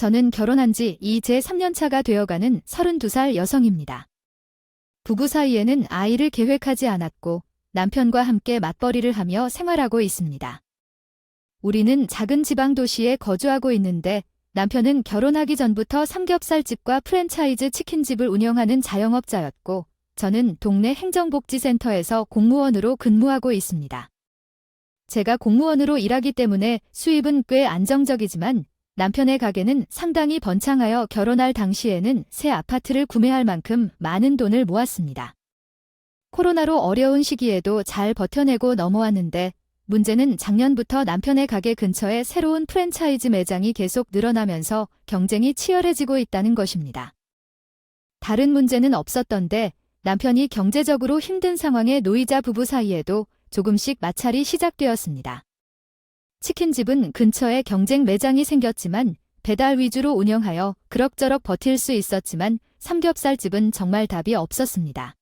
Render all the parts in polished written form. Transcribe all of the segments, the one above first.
저는 결혼한 지 이제 3년 차가 되어가는 32살 여성입니다. 부부 사이에는 아이를 계획하지 않았고 남편과 함께 맞벌이를 하며 생활하고 있습니다. 우리는 작은 지방 도시에 거주하고 있는데 남편은 결혼하기 전부터 삼겹살집과 프랜차이즈 치킨집을 운영하는 자영업자였고 저는 동네 행정복지센터에서 공무원으로 근무하고 있습니다. 제가 공무원으로 일하기 때문에 수입은 꽤 안정적이지만 남편의 가게는 상당히 번창하여 결혼할 당시에는 새 아파트를 구매할 만큼 많은 돈을 모았습니다. 코로나로 어려운 시기에도 잘 버텨내고 넘어왔는데 문제는 작년부터 남편의 가게 근처에 새로운 프랜차이즈 매장이 계속 늘어나면서 경쟁이 치열해지고 있다는 것입니다. 다른 문제는 없었던데 남편이 경제적으로 힘든 상황에 놓이자 부부 사이에도 조금씩 마찰이 시작되었습니다. 치킨집은 근처에 경쟁 매장이 생겼지만 배달 위주로 운영하여 그럭저럭 버틸 수 있었지만 삼겹살집은 정말 답이 없었습니다.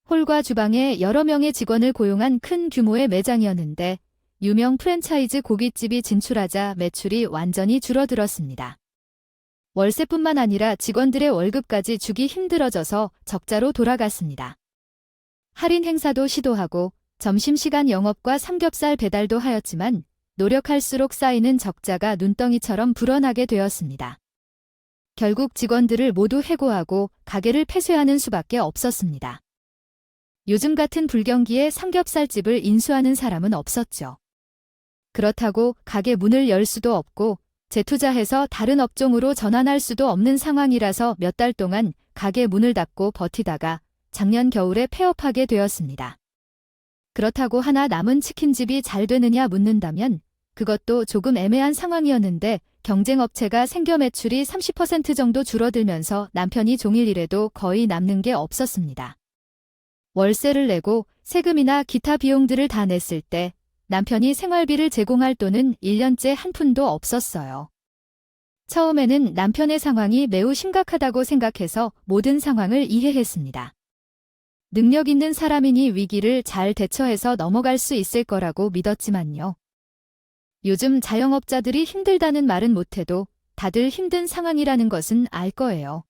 홀과 주방에 여러 명의 직원을 고용한 큰 규모의 매장이었는데 유명 프랜차이즈 고깃집이 진출하자 매출이 완전히 줄어들었습니다. 월세뿐만 아니라 직원들의 월급까지 주기 힘들어져서 적자로 돌아갔습니다. 할인 행사도 시도하고 점심시간 영업과 삼겹살 배달도 하였지만 노력할수록 쌓이는 적자가 눈덩이처럼 불어나게 되었습니다. 결국 직원들을 모두 해고하고 가게를 폐쇄하는 수밖에 없었습니다. 요즘 같은 불경기에 삼겹살집을 인수하는 사람은 없었죠. 그렇다고 가게 문을 열 수도 없고 재투자해서 다른 업종으로 전환할 수도 없는 상황이라서 몇 달 동안 가게 문을 닫고 버티다가 작년 겨울에 폐업하게 되었습니다. 그렇다고 하나 남은 치킨집이 잘 되느냐 묻는다면 그것도 조금 애매한 상황이었는데 경쟁업체가 생겨 매출이 30% 정도 줄어들면서 남편이 종일 일해도 거의 남는 게 없었습니다. 월세를 내고 세금이나 기타 비용들을 다 냈을 때 남편이 생활비를 제공할 돈은 1년째 한 푼도 없었어요. 처음에는 남편의 상황이 매우 심각하다고 생각해서 모든 상황을 이해했습니다. 능력 있는 사람이니 위기를 잘 대처해서 넘어갈 수 있을 거라고 믿었지만요. 요즘 자영업자들이 힘들다는 말은 못해도 다들 힘든 상황이라는 것은 알 거예요.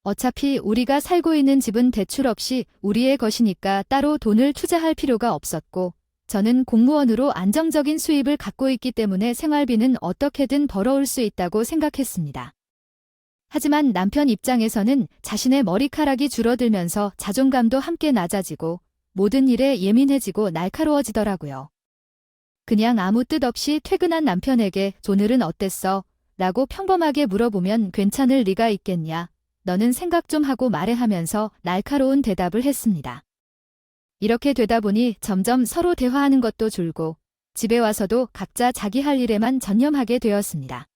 어차피 우리가 살고 있는 집은 대출 없이 우리의 것이니까 따로 돈을 투자할 필요가 없었고 저는 공무원으로 안정적인 수입을 갖고 있기 때문에 생활비는 어떻게든 벌어올 수 있다고 생각했습니다. 하지만 남편 입장에서는 자신의 머리카락이 줄어들면서 자존감도 함께 낮아지고 모든 일에 예민해지고 날카로워지더라고요. 그냥 아무 뜻 없이 퇴근한 남편에게 오늘은 어땠어? 라고 평범하게 물어보면 괜찮을 리가 있겠냐? 너는 생각 좀 하고 말해 하면서 날카로운 대답을 했습니다. 이렇게 되다 보니 점점 서로 대화하는 것도 줄고 집에 와서도 각자 자기 할 일에만 전념하게 되었습니다.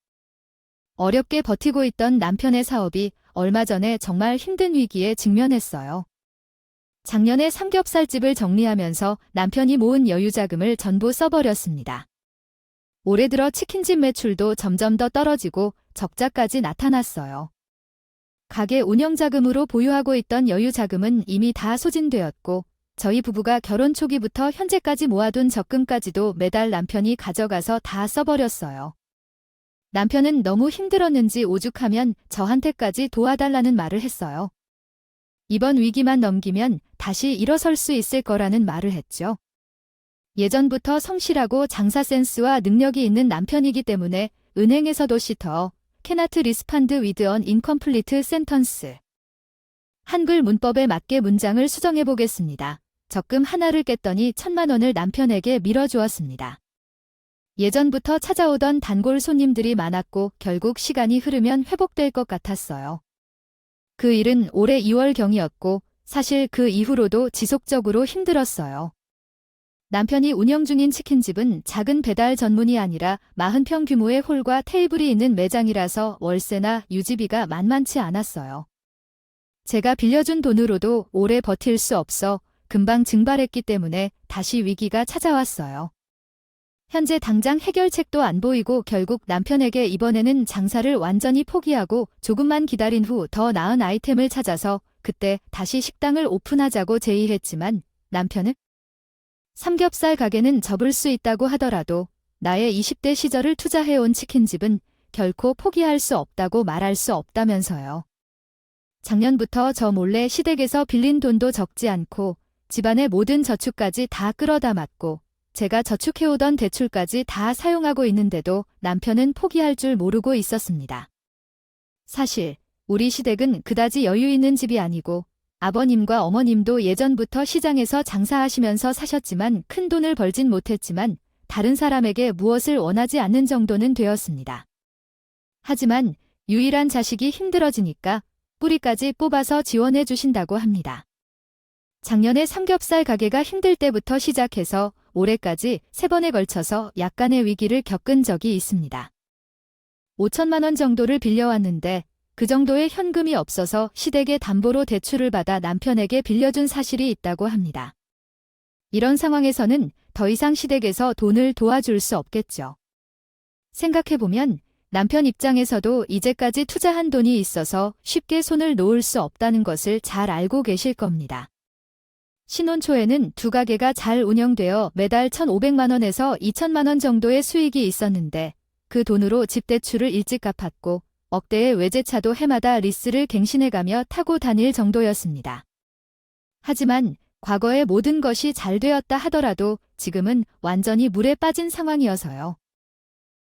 어렵게 버티고 있던 남편의 사업이 얼마 전에 정말 힘든 위기에 직면했어요. 작년에 삼겹살집을 정리하면서 남편이 모은 여유자금을 전부 써버렸습니다. 올해 들어 치킨집 매출도 점점 더 떨어지고 적자까지 나타났어요. 가게 운영자금으로 보유하고 있던 여유자금은 이미 다 소진되었고 저희 부부가 결혼 초기부터 현재까지 모아둔 적금까지도 매달 남편이 가져가서 다 써버렸어요. 남편은 너무 힘들었는지 오죽하면 저한테까지 도와달라는 말을 했어요. 이번 위기만 넘기면 다시 일어설 수 있을 거라는 말을 했죠. 예전부터 성실하고 장사 센스와 능력이 있는 남편이기 때문에 은행에서도 시터, cannot respond with an incomplete sentence. 한글 문법에 맞게 문장을 수정해 보겠습니다. 적금 하나를 깼더니 1,000만 원을 남편에게 밀어주었습니다. 예전부터 찾아오던 단골 손님들이 많았고 결국 시간이 흐르면 회복될 것 같았어요. 그 일은 올해 2월경이었고 사실 그 이후로도 지속적으로 힘들었어요. 남편이 운영 중인 치킨집은 작은 배달 전문이 아니라 40평 규모의 홀과 테이블이 있는 매장이라서 월세나 유지비가 만만치 않았어요. 제가 빌려준 돈으로도 오래 버틸 수 없어 금방 증발했기 때문에 다시 위기가 찾아왔어요. 현재 당장 해결책도 안 보이고 결국 남편에게 이번에는 장사를 완전히 포기하고 조금만 기다린 후 더 나은 아이템을 찾아서 그때 다시 식당을 오픈하자고 제의했지만 남편은 삼겹살 가게는 접을 수 있다고 하더라도 나의 20대 시절을 투자해온 치킨집은 결코 포기할 수 없다고 말할 수 없다면서요. 작년부터 저 몰래 시댁에서 빌린 돈도 적지 않고 집안의 모든 저축까지 다 끌어담았고 제가 저축해오던 대출까지 다 사용하고 있는데도 남편은 포기할 줄 모르고 있었습니다. 사실 우리 시댁은 그다지 여유 있는 집이 아니고 아버님과 어머님도 예전부터 시장에서 장사하시면서 사셨지만 큰 돈을 벌진 못했지만 다른 사람에게 무엇을 원하지 않는 정도는 되었습니다. 하지만 유일한 자식이 힘들어지니까 뿌리까지 뽑아서 지원해 주신다고 합니다. 작년에 삼겹살 가게가 힘들 때부터 시작해서 올해까지 3번에 걸쳐서 약간의 위기를 겪은 적이 있습니다. 5천만 원 정도를 빌려왔는데 그 정도의 현금이 없어서 시댁에 담보로 대출을 받아 남편에게 빌려준 사실이 있다고 합니다. 이런 상황에서는 더 이상 시댁에서 돈을 도와줄 수 없겠죠. 생각해보면 남편 입장에서도 이제까지 투자한 돈이 있어서 쉽게 손을 놓을 수 없다는 것을 잘 알고 계실 겁니다. 신혼 초에는 두 가게가 잘 운영되어 매달 1,500만 원에서 2천만 원 정도의 수익이 있었는데 그 돈으로 집 대출을 일찍 갚았고 억대의 외제차도 해마다 리스를 갱신해가며 타고 다닐 정도였습니다. 하지만 과거의 모든 것이 잘 되었다 하더라도 지금은 완전히 물에 빠진 상황이어서요.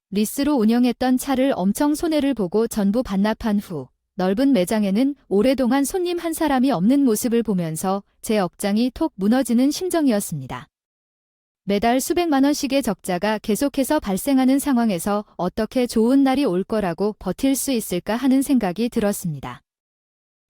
리스로 운영했던 차를 엄청 손해를 보고 전부 반납한 후 넓은 매장에는 오랫동안 손님 한 사람이 없는 모습을 보면서 제 억장이 톡 무너지는 심정이었습니다. 매달 수백만 원씩의 적자가 계속해서 발생하는 상황에서 어떻게 좋은 날이 올 거라고 버틸 수 있을까 하는 생각이 들었습니다.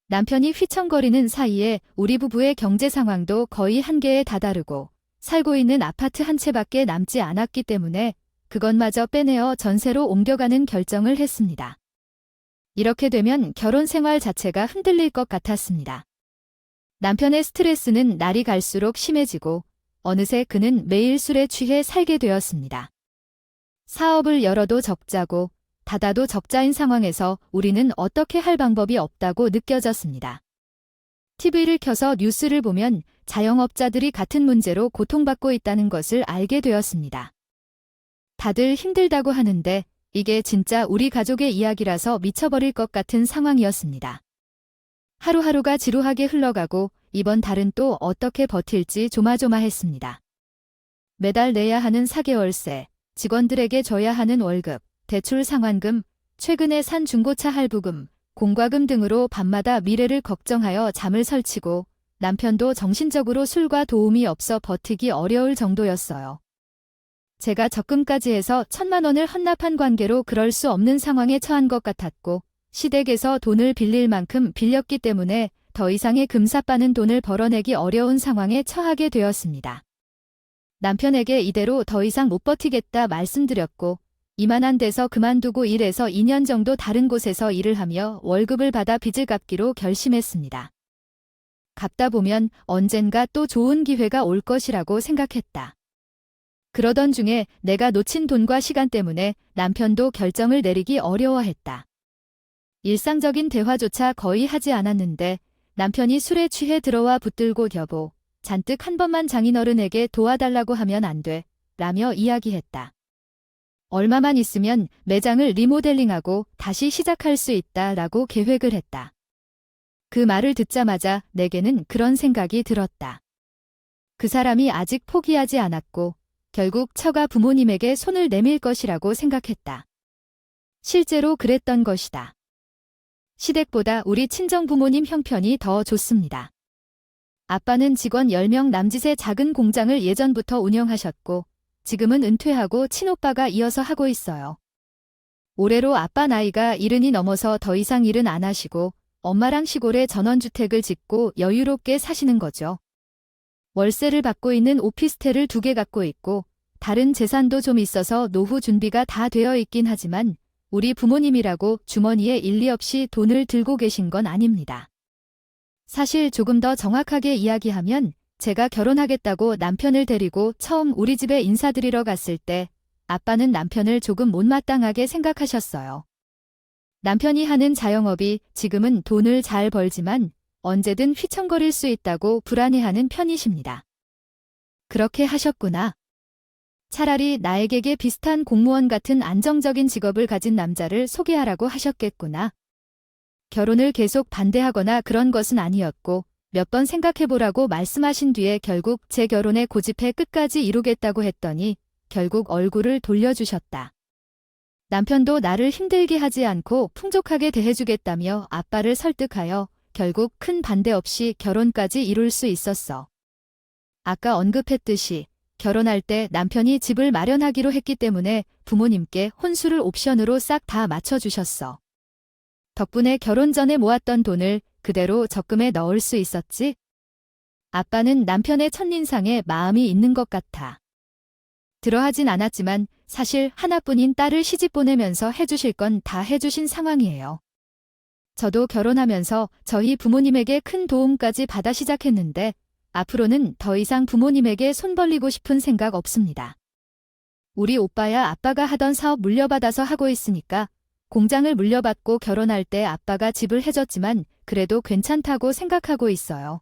남편이 휘청거리는 사이에 우리 부부의 경제 상황도 거의 한계에 다다르고 살고 있는 아파트 한 채밖에 남지 않았기 때문에 그것마저 빼내어 전세로 옮겨가는 결정을 했습니다. 이렇게 되면 결혼 생활 자체가 흔들릴 것 같았습니다. 남편의 스트레스는 날이 갈수록 심해지고 어느새 그는 매일 술에 취해 살게 되었습니다. 사업을 열어도 적자고 닫아도 적자인 상황에서 우리는 어떻게 할 방법이 없다고 느껴졌습니다. TV를 켜서 뉴스를 보면 자영업자들이 같은 문제로 고통받고 있다는 것을 알게 되었습니다. 다들 힘들다고 하는데 이게 진짜 우리 가족의 이야기라서 미쳐버릴 것 같은 상황이었습니다. 하루하루가 지루하게 흘러가고 이번 달은 또 어떻게 버틸지 조마조마했습니다. 매달 내야 하는 4개월세, 직원들에게 줘야 하는 월급, 대출 상환금, 최근에 산 중고차 할부금, 공과금 등으로 밤마다 미래를 걱정하여 잠을 설치고 남편도 정신적으로 술과 도움이 없어 버티기 어려울 정도였어요. 제가 적금까지 해서 1,000만 원을 헌납한 관계로 그럴 수 없는 상황에 처한 것 같았고 시댁에서 돈을 빌릴 만큼 빌렸기 때문에 더 이상의 금사 빠는 돈을 벌어내기 어려운 상황에 처하게 되었습니다. 남편에게 이대로 더 이상 못 버티겠다 말씀드렸고 이만한 데서 그만두고 1에서 2년 정도 다른 곳에서 일을 하며 월급을 받아 빚을 갚기로 결심했습니다. 갚다 보면 언젠가 또 좋은 기회가 올 것이라고 생각했다. 그러던 중에 내가 놓친 돈과 시간 때문에 남편도 결정을 내리기 어려워했다. 일상적인 대화조차 거의 하지 않았는데 남편이 술에 취해 들어와 붙들고 여보, 잔뜩 한 번만 장인어른에게 도와달라고 하면 안 돼, 라며 이야기했다. 얼마만 있으면 매장을 리모델링하고 다시 시작할 수 있다 라고 계획을 했다. 그 말을 듣자마자 내게는 그런 생각이 들었다. 그 사람이 아직 포기하지 않았고 결국 처가 부모님에게 손을 내밀 것이라고 생각했다. 실제로 그랬던 것이다. 시댁보다 우리 친정부모님 형편이 더 좋습니다. 아빠는 직원 10명 남짓의 작은 공장을 예전부터 운영하셨고 지금은 은퇴하고 친오빠가 이어서 하고 있어요. 올해로 아빠 나이가 70이 넘어서 더 이상 일은 안 하시고 엄마랑 시골에 전원주택을 짓고 여유롭게 사시는 거죠. 월세를 받고 있는 오피스텔을 2개 갖고 있고 다른 재산도 좀 있어서 노후 준비가 다 되어 있긴 하지만 우리 부모님이라고 주머니에 일리 없이 돈을 들고 계신 건 아닙니다. 사실 조금 더 정확하게 이야기하면 제가 결혼하겠다고 남편을 데리고 처음 우리 집에 인사드리러 갔을 때 아빠는 남편을 조금 못마땅하게 생각하셨어요. 남편이 하는 자영업이 지금은 돈을 잘 벌지만 언제든 휘청거릴 수 있다고 불안해하는 편이십니다. 그렇게 하셨구나. 차라리 나에게 비슷한 공무원 같은 안정적인 직업을 가진 남자를 소개하라고 하셨겠구나. 결혼을 계속 반대하거나 그런 것은 아니었고 몇 번 생각해보라고 말씀하신 뒤에 결국 제 결혼에 고집해 끝까지 이루겠다고 했더니 결국 얼굴을 돌려주셨다. 남편도 나를 힘들게 하지 않고 풍족하게 대해주겠다며 아빠를 설득하여 결국 큰 반대 없이 결혼까지 이룰 수 있었어. 아까 언급했듯이 결혼할 때 남편이 집을 마련하기로 했기 때문에 부모님께 혼수를 옵션으로 싹 다 맞춰주셨어. 덕분에 결혼 전에 모았던 돈을 그대로 적금에 넣을 수 있었지? 아빠는 남편의 첫인상에 마음이 있는 것 같아. 들어하진 않았지만 사실 하나뿐인 딸을 시집 보내면서 해주실 건 다 해주신 상황이에요. 저도 결혼하면서 저희 부모님에게 큰 도움까지 받아 시작했는데 앞으로는 더 이상 부모님에게 손 벌리고 싶은 생각 없습니다. 우리 오빠야 아빠가 하던 사업 물려받아서 하고 있으니까 공장을 물려받고 결혼할 때 아빠가 집을 해줬지만 그래도 괜찮다고 생각하고 있어요.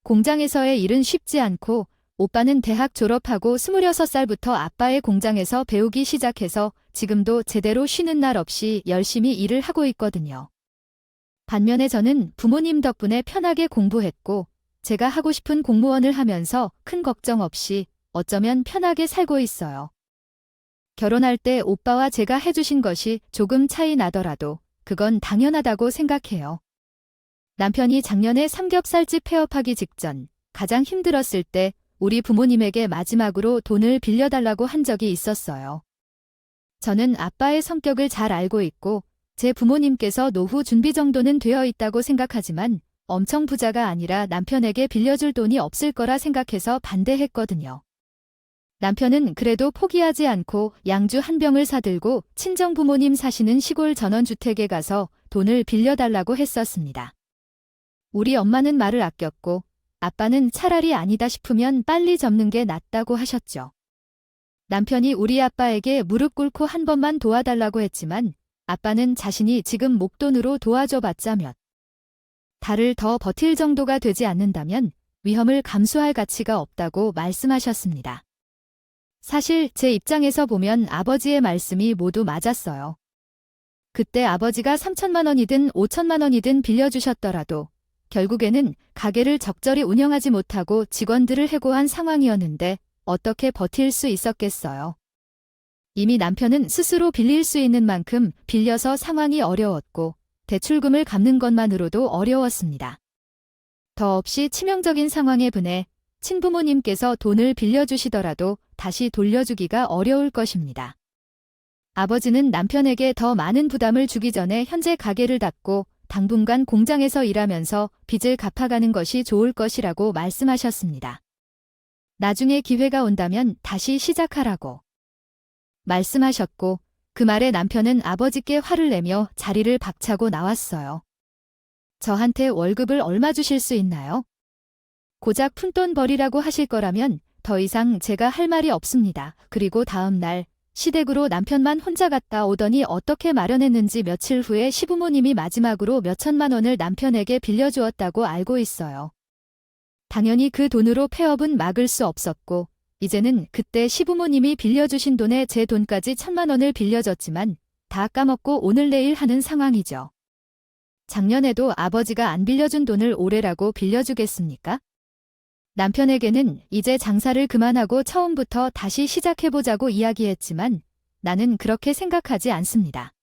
공장에서의 일은 쉽지 않고 오빠는 대학 졸업하고 26살부터 아빠의 공장에서 배우기 시작해서 지금도 제대로 쉬는 날 없이 열심히 일을 하고 있거든요. 반면에 저는 부모님 덕분에 편하게 공부했고 제가 하고 싶은 공무원을 하면서 큰 걱정 없이 어쩌면 편하게 살고 있어요. 결혼할 때 오빠와 제가 해주신 것이 조금 차이 나더라도 그건 당연하다고 생각해요. 남편이 작년에 삼겹살집 폐업하기 직전 가장 힘들었을 때 우리 부모님에게 마지막으로 돈을 빌려달라고 한 적이 있었어요. 저는 아빠의 성격을 잘 알고 있고 제 부모님께서 노후 준비 정도는 되어 있다고 생각하지만 엄청 부자가 아니라 남편에게 빌려줄 돈이 없을 거라 생각해서 반대했거든요. 남편은 그래도 포기하지 않고 양주 한 병을 사들고 친정 부모님 사시는 시골 전원주택에 가서 돈을 빌려달라고 했었습니다. 우리 엄마는 말을 아꼈고 아빠는 차라리 아니다 싶으면 빨리 접는 게 낫다고 하셨죠. 남편이 우리 아빠에게 무릎 꿇고 한 번만 도와달라고 했지만 아빠는 자신이 지금 목돈으로 도와줘봤자 몇 달을 더 버틸 정도가 되지 않는다면 위험을 감수할 가치가 없다고 말씀하셨습니다. 사실 제 입장에서 보면 아버지의 말씀이 모두 맞았어요. 그때 아버지가 3천만 원이든 5천만 원이든 빌려주셨더라도 결국에는 가게를 적절히 운영하지 못하고 직원들을 해고한 상황이었는데 어떻게 버틸 수 있었겠어요. 이미 남편은 스스로 빌릴 수 있는 만큼 빌려서 상황이 어려웠고 대출금을 갚는 것만으로도 어려웠습니다. 더없이 치명적인 상황에 분해 친부모님께서 돈을 빌려주시더라도 다시 돌려주기가 어려울 것입니다. 아버지는 남편에게 더 많은 부담을 주기 전에 현재 가게를 닫고 당분간 공장에서 일하면서 빚을 갚아가는 것이 좋을 것이라고 말씀하셨습니다. 나중에 기회가 온다면 다시 시작하라고 말씀하셨고 그 말에 남편은 아버지께 화를 내며 자리를 박차고 나왔어요. 저한테 월급을 얼마 주실 수 있나요? 고작 푼돈 벌이라고 하실 거라면 더 이상 제가 할 말이 없습니다. 그리고 다음 날 시댁으로 남편만 혼자 갔다 오더니 어떻게 마련했는지 며칠 후에 시부모님이 마지막으로 몇천만 원을 남편에게 빌려주었다고 알고 있어요. 당연히 그 돈으로 폐업은 막을 수 없었고 이제는 그때 시부모님이 빌려주신 돈에 제 돈까지 1,000만 원을 빌려줬지만 다 까먹고 오늘 내일 하는 상황이죠. 작년에도 아버지가 안 빌려준 돈을 올해라고 빌려주겠습니까? 남편에게는 이제 장사를 그만하고 처음부터 다시 시작해보자고 이야기했지만 나는 그렇게 생각하지 않습니다.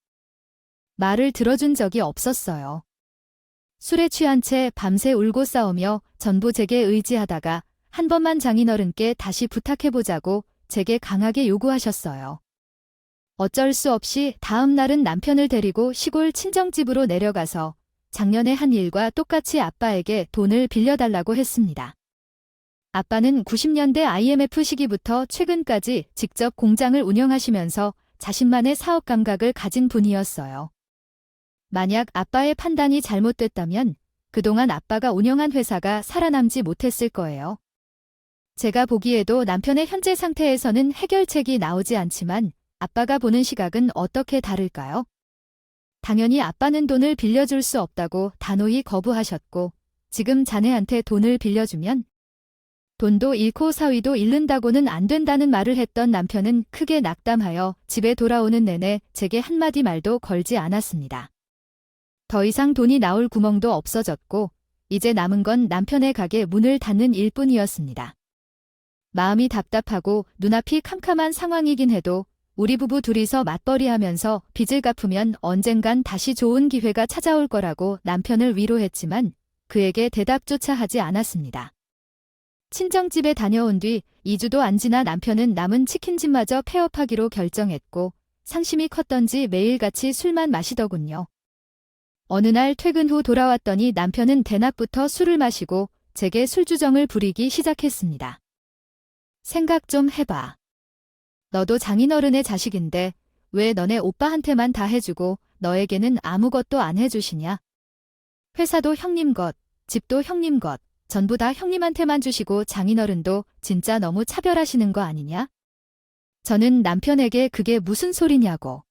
말을 들어준 적이 없었어요. 술에 취한 채 밤새 울고 싸우며 전부 제게 의지하다가 한 번만 장인어른께 다시 부탁해보자고 제게 강하게 요구하셨어요. 어쩔 수 없이 다음 날은 남편을 데리고 시골 친정집으로 내려가서 작년에 한 일과 똑같이 아빠에게 돈을 빌려달라고 했습니다. 아빠는 90년대 IMF 시기부터 최근까지 직접 공장을 운영하시면서 자신만의 사업 감각을 가진 분이었어요. 만약 아빠의 판단이 잘못됐다면 그동안 아빠가 운영한 회사가 살아남지 못했을 거예요. 제가 보기에도 남편의 현재 상태에서는 해결책이 나오지 않지만 아빠가 보는 시각은 어떻게 다를까요? 당연히 아빠는 돈을 빌려줄 수 없다고 단호히 거부하셨고 지금 자네한테 돈을 빌려주면 돈도 잃고 사위도 잃는다고는 안 된다는 말을 했던 남편은 크게 낙담하여 집에 돌아오는 내내 제게 한마디 말도 걸지 않았습니다. 더 이상 돈이 나올 구멍도 없어졌고 이제 남은 건 남편의 가게 문을 닫는 일뿐이었습니다. 마음이 답답하고 눈앞이 캄캄한 상황이긴 해도 우리 부부 둘이서 맞벌이하면서 빚을 갚으면 언젠간 다시 좋은 기회가 찾아올 거라고 남편을 위로했지만 그에게 대답조차 하지 않았습니다. 친정집에 다녀온 뒤 2주도 안 지나 남편은 남은 치킨집마저 폐업하기로 결정했고 상심이 컸던지 매일같이 술만 마시더군요. 어느 날 퇴근 후 돌아왔더니 남편은 대낮부터 술을 마시고 제게 술주정을 부리기 시작했습니다. 생각 좀 해봐. 너도 장인어른의 자식인데 왜 너네 오빠한테만 다 해주고 너에게는 아무것도 안 해주시냐? 회사도 형님 것, 집도 형님 것, 전부 다 형님한테만 주시고 장인어른도 진짜 너무 차별하시는 거 아니냐? 저는 남편에게 그게 무슨 소리냐고.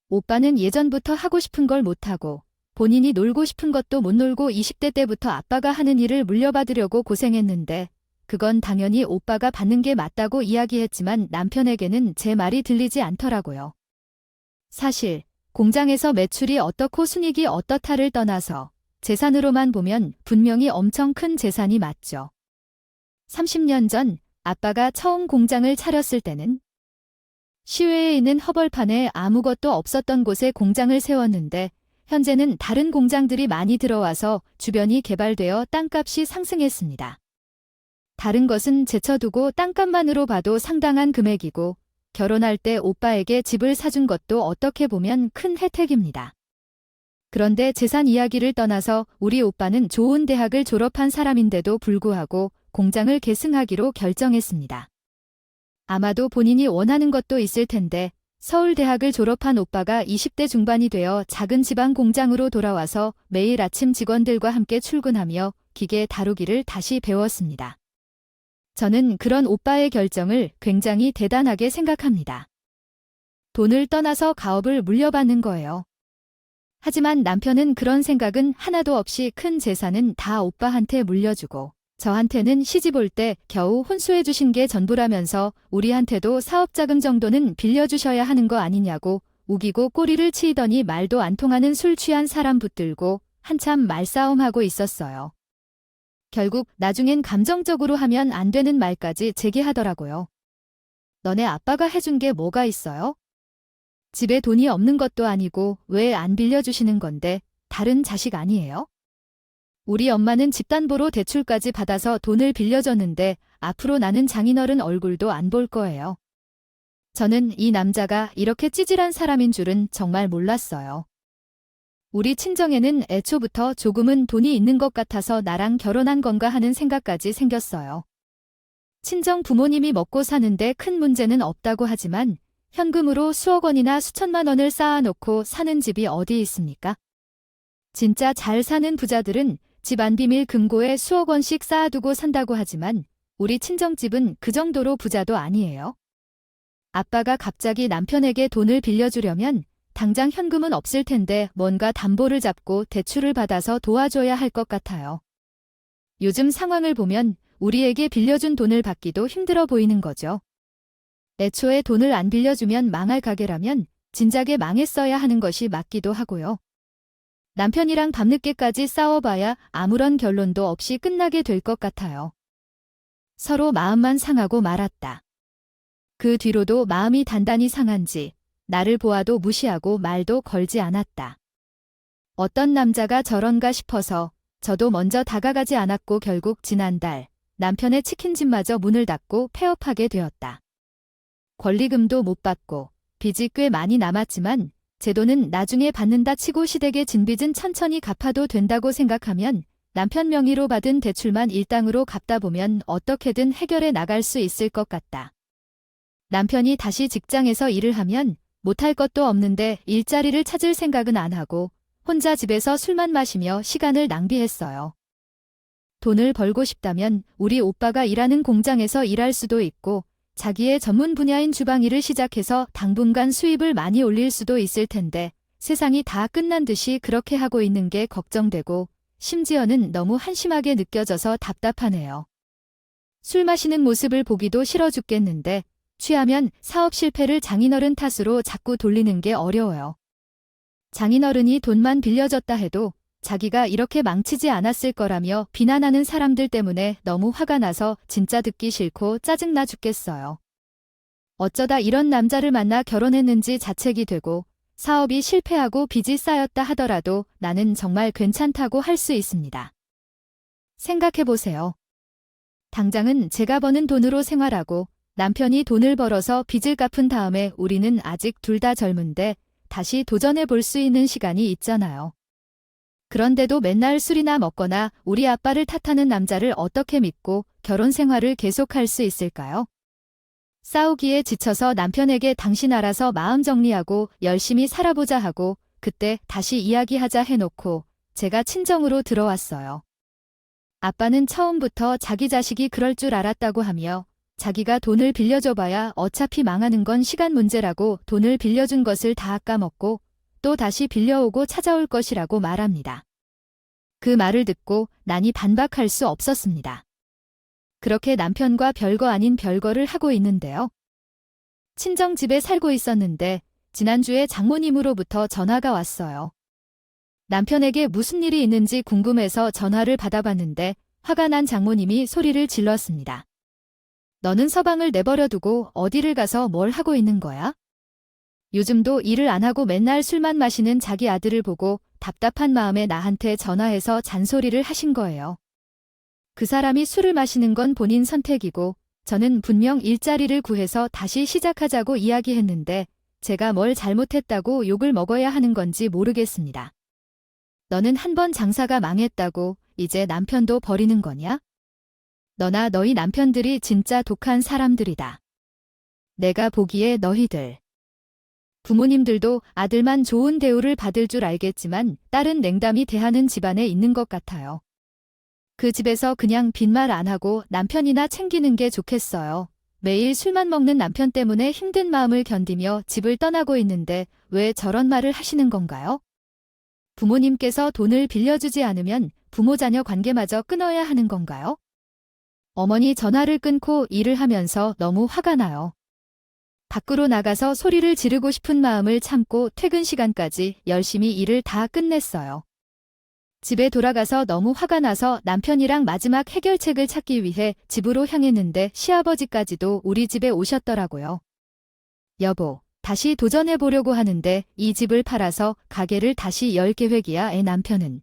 오빠는 예전부터 하고 싶은 걸 못하고 본인이 놀고 싶은 것도 못 놀고 20대 때부터 아빠가 하는 일을 물려받으려고 고생했는데 그건 당연히 오빠가 받는 게 맞다고 이야기했지만 남편에게는 제 말이 들리지 않더라고요. 사실 공장에서 매출이 어떻고 순이익이 어떻다를 떠나서 재산으로만 보면 분명히 엄청 큰 재산이 맞죠. 30년 전 아빠가 처음 공장을 차렸을 때는 시외에 있는 허벌판에 아무것도 없었던 곳에 공장을 세웠는데 현재는 다른 공장들이 많이 들어와서 주변이 개발되어 땅값이 상승했습니다. 다른 것은 제쳐두고 땅값만으로 봐도 상당한 금액이고 결혼할 때 오빠에게 집을 사준 것도 어떻게 보면 큰 혜택입니다. 그런데 재산 이야기를 떠나서 우리 오빠는 좋은 대학을 졸업한 사람인데도 불구하고 공장을 계승하기로 결정했습니다. 아마도 본인이 원하는 것도 있을 텐데 서울대학을 졸업한 오빠가 20대 중반이 되어 작은 지방 공장으로 돌아와서 매일 아침 직원들과 함께 출근하며 기계 다루기를 다시 배웠습니다. 저는 그런 오빠의 결정을 굉장히 대단하게 생각합니다. 돈을 떠나서 가업을 물려받는 거예요. 하지만 남편은 그런 생각은 하나도 없이 큰 재산은 다 오빠한테 물려주고 저한테는 시집 올 때 겨우 혼수해 주신 게 전부라면서 우리한테도 사업자금 정도는 빌려주셔야 하는 거 아니냐고 우기고 꼬리를 치이더니 말도 안 통하는 술 취한 사람 붙들고 한참 말싸움하고 있었어요. 결국 나중엔 감정적으로 하면 안 되는 말까지 제기하더라고요. 너네 아빠가 해준 게 뭐가 있어요? 집에 돈이 없는 것도 아니고 왜 안 빌려주시는 건데 다른 자식 아니에요? 우리 엄마는 집담보로 대출까지 받아서 돈을 빌려줬는데 앞으로 나는 장인어른 얼굴도 안 볼 거예요. 저는 이 남자가 이렇게 찌질한 사람인 줄은 정말 몰랐어요. 우리 친정에는 애초부터 조금은 돈이 있는 것 같아서 나랑 결혼한 건가 하는 생각까지 생겼어요. 친정 부모님이 먹고 사는데 큰 문제는 없다고 하지만 현금으로 수억 원이나 수천만 원을 쌓아놓고 사는 집이 어디 있습니까? 진짜 잘 사는 부자들은 집안 비밀 금고에 수억 원씩 쌓아두고 산다고 하지만 우리 친정집은 그 정도로 부자도 아니에요. 아빠가 갑자기 남편에게 돈을 빌려주려면 당장 현금은 없을 텐데 뭔가 담보를 잡고 대출을 받아서 도와줘야 할 것 같아요. 요즘 상황을 보면 우리에게 빌려준 돈을 받기도 힘들어 보이는 거죠. 애초에 돈을 안 빌려주면 망할 가게라면 진작에 망했어야 하는 것이 맞기도 하고요. 남편이랑 밤늦게까지 싸워봐야 아무런 결론도 없이 끝나게 될 것 같아요. 서로 마음만 상하고 말았다. 그 뒤로도 마음이 단단히 상한지 나를 보아도 무시하고 말도 걸지 않았다. 어떤 남자가 저런가 싶어서 저도 먼저 다가가지 않았고 결국 지난달 남편의 치킨집마저 문을 닫고 폐업하게 되었다. 권리금도 못 받고 빚이 꽤 많이 남았지만 제 돈은 나중에 받는다 치고 시댁의 진빚은 천천히 갚아도 된다고 생각하면 남편 명의로 받은 대출만 일당으로 갚다 보면 어떻게든 해결해 나갈 수 있을 것 같다. 남편이 다시 직장에서 일을 하면 못할 것도 없는데 일자리를 찾을 생각은 안 하고 혼자 집에서 술만 마시며 시간을 낭비했어요. 돈을 벌고 싶다면 우리 오빠가 일하는 공장에서 일할 수도 있고 자기의 전문 분야인 주방 일을 시작해서 당분간 수입을 많이 올릴 수도 있을 텐데 세상이 다 끝난 듯이 그렇게 하고 있는 게 걱정되고 심지어는 너무 한심하게 느껴져서 답답하네요. 술 마시는 모습을 보기도 싫어 죽겠는데 취하면 사업 실패를 장인어른 탓으로 자꾸 돌리는 게 어려워요. 장인어른이 돈만 빌려줬다 해도 자기가 이렇게 망치지 않았을 거라며 비난하는 사람들 때문에 너무 화가 나서 진짜 듣기 싫고 짜증나 죽겠어요. 어쩌다 이런 남자를 만나 결혼했는지 자책이 되고 사업이 실패하고 빚이 쌓였다 하더라도 나는 정말 괜찮다고 할 수 있습니다. 생각해보세요. 당장은 제가 버는 돈으로 생활하고 남편이 돈을 벌어서 빚을 갚은 다음에 우리는 아직 둘 다 젊은데 다시 도전해 볼 수 있는 시간이 있잖아요. 그런데도 맨날 술이나 먹거나 우리 아빠를 탓하는 남자를 어떻게 믿고 결혼 생활을 계속할 수 있을까요? 싸우기에 지쳐서 남편에게 당신 알아서 마음 정리하고 열심히 살아보자 하고 그때 다시 이야기하자 해놓고 제가 친정으로 들어왔어요. 아빠는 처음부터 자기 자식이 그럴 줄 알았다고 하며 자기가 돈을 빌려줘봐야 어차피 망하는 건 시간 문제라고 돈을 빌려준 것을 다 까먹고 또 다시 빌려오고 찾아올 것이라고 말합니다. 그 말을 듣고 난이 반박할 수 없었습니다. 그렇게 남편과 별거 아닌 별거를 하고 있는데요. 친정집에 살고 있었는데 지난주에 장모님으로부터 전화가 왔어요. 남편에게 무슨 일이 있는지 궁금해서 전화를 받아봤는데 화가 난 장모님이 소리를 질렀습니다. 너는 서방을 내버려 두고 어디를 가서 뭘 하고 있는 거야? 요즘도 일을 안 하고 맨날 술만 마시는 자기 아들을 보고 답답한 마음에 나한테 전화해서 잔소리를 하신 거예요. 그 사람이 술을 마시는 건 본인 선택이고 저는 분명 일자리를 구해서 다시 시작하자고 이야기했는데 제가 뭘 잘못했다고 욕을 먹어야 하는 건지 모르겠습니다. 너는 한 번 장사가 망했다고 이제 남편도 버리는 거냐? 너나 너희 남편들이 진짜 독한 사람들이다. 내가 보기에 너희들 부모님들도 아들만 좋은 대우를 받을 줄 알겠지만 딸은 냉담히 대하는 집안에 있는 것 같아요. 그 집에서 그냥 빈말 안 하고 남편이나 챙기는 게 좋겠어요. 매일 술만 먹는 남편 때문에 힘든 마음을 견디며 집을 떠나고 있는데 왜 저런 말을 하시는 건가요? 부모님께서 돈을 빌려주지 않으면 부모 자녀 관계마저 끊어야 하는 건가요? 어머니 전화를 끊고 일을 하면서 너무 화가 나요. 밖으로 나가서 소리를 지르고 싶은 마음을 참고 퇴근 시간까지 열심히 일을 다 끝냈어요. 집에 돌아가서 너무 화가 나서 남편이랑 마지막 해결책을 찾기 위해 집으로 향했는데 시아버지까지도 우리 집에 오셨더라고요. 여보, 다시 도전해보려고 하는데 이 집을 팔아서 가게를 다시 열 계획이야. 애 남편은.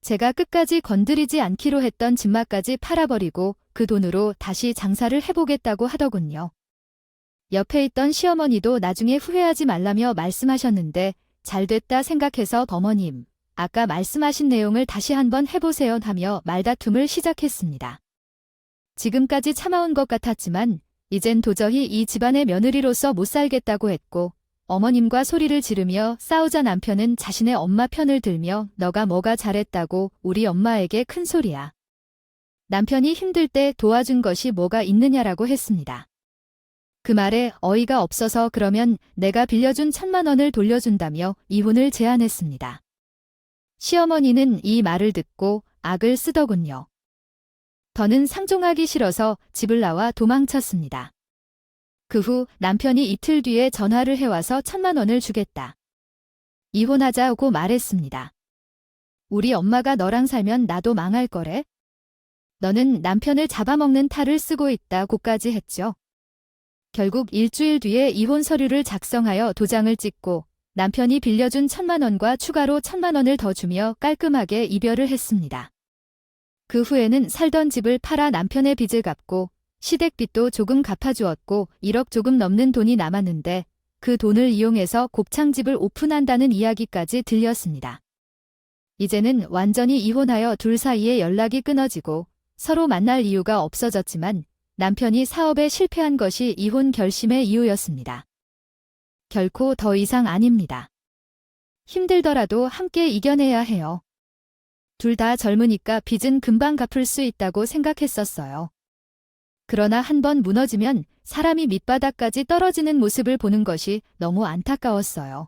제가 끝까지 건드리지 않기로 했던 집마까지 팔아버리고 그 돈으로 다시 장사를 해보겠다고 하더군요. 옆에 있던 시어머니도 나중에 후회하지 말라며 말씀하셨는데 잘됐다 생각해서 어머님, 아까 말씀하신 내용을 다시 한번 해보세요 하며 말다툼을 시작했습니다. 지금까지 참아온 것 같았지만 이젠 도저히 이 집안의 며느리로서 못 살겠다고 했고 어머님과 소리를 지르며 싸우자 남편은 자신의 엄마 편을 들며 너가 뭐가 잘했다고 우리 엄마에게 큰 소리야. 남편이 힘들 때 도와준 것이 뭐가 있느냐라고 했습니다. 그 말에 어이가 없어서 그러면 내가 빌려준 1,000만 원을 돌려준다며 이혼을 제안했습니다. 시어머니는 이 말을 듣고 악을 쓰더군요. 더는 상종하기 싫어서 집을 나와 도망쳤습니다. 그 후 남편이 이틀 뒤에 전화를 해와서 1,000만 원을 주겠다. 이혼하자고 말했습니다. 우리 엄마가 너랑 살면 나도 망할 거래? 너는 남편을 잡아먹는 탈을 쓰고 있다고까지 했죠. 결국 일주일 뒤에 이혼 서류를 작성하여 도장을 찍고 남편이 빌려준 1,000만 원과 추가로 1,000만 원을 더 주며 깔끔하게 이별을 했습니다. 그 후에는 살던 집을 팔아 남편의 빚을 갚고 시댁빚도 조금 갚아주었고 1억 조금 넘는 돈이 남았는데 그 돈을 이용해서 곱창집을 오픈한다는 이야기까지 들렸습니다. 이제는 완전히 이혼하여 둘 사이에 연락이 끊어지고 서로 만날 이유가 없어졌지만 남편이 사업에 실패한 것이 이혼 결심의 이유였습니다. 결코 더 이상 아닙니다. 힘들더라도 함께 이겨내야 해요. 둘 다 젊으니까 빚은 금방 갚을 수 있다고 생각했었어요. 그러나 한번 무너지면 사람이 밑바닥까지 떨어지는 모습을 보는 것이 너무 안타까웠어요.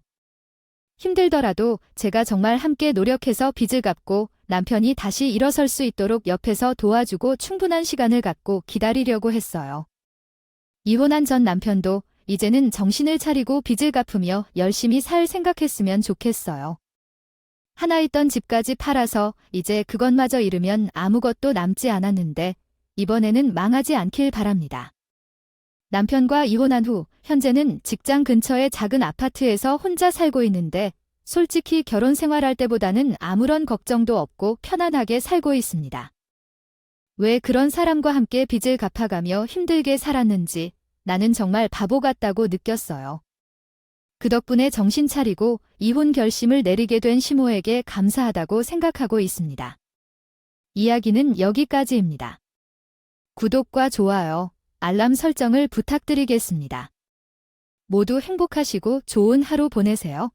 힘들더라도 제가 정말 함께 노력해서 빚을 갚고 남편이 다시 일어설 수 있도록 옆에서 도와주고 충분한 시간을 갖고 기다리려고 했어요. 이혼한 전 남편도 이제는 정신을 차리고 빚을 갚으며 열심히 살 생각했으면 좋겠어요. 하나 있던 집까지 팔아서 이제 그것마저 잃으면 아무것도 남지 않았는데 이번에는 망하지 않길 바랍니다. 남편과 이혼한 후 현재는 직장 근처의 작은 아파트에서 혼자 살고 있는데 솔직히 결혼 생활할 때보다는 아무런 걱정도 없고 편안하게 살고 있습니다. 왜 그런 사람과 함께 빚을 갚아가며 힘들게 살았는지 나는 정말 바보 같다고 느꼈어요. 그 덕분에 정신 차리고 이혼 결심을 내리게 된 시모에게 감사하다고 생각하고 있습니다. 이야기는 여기까지입니다. 구독과 좋아요, 알람 설정을 부탁드리겠습니다. 모두 행복하시고 좋은 하루 보내세요.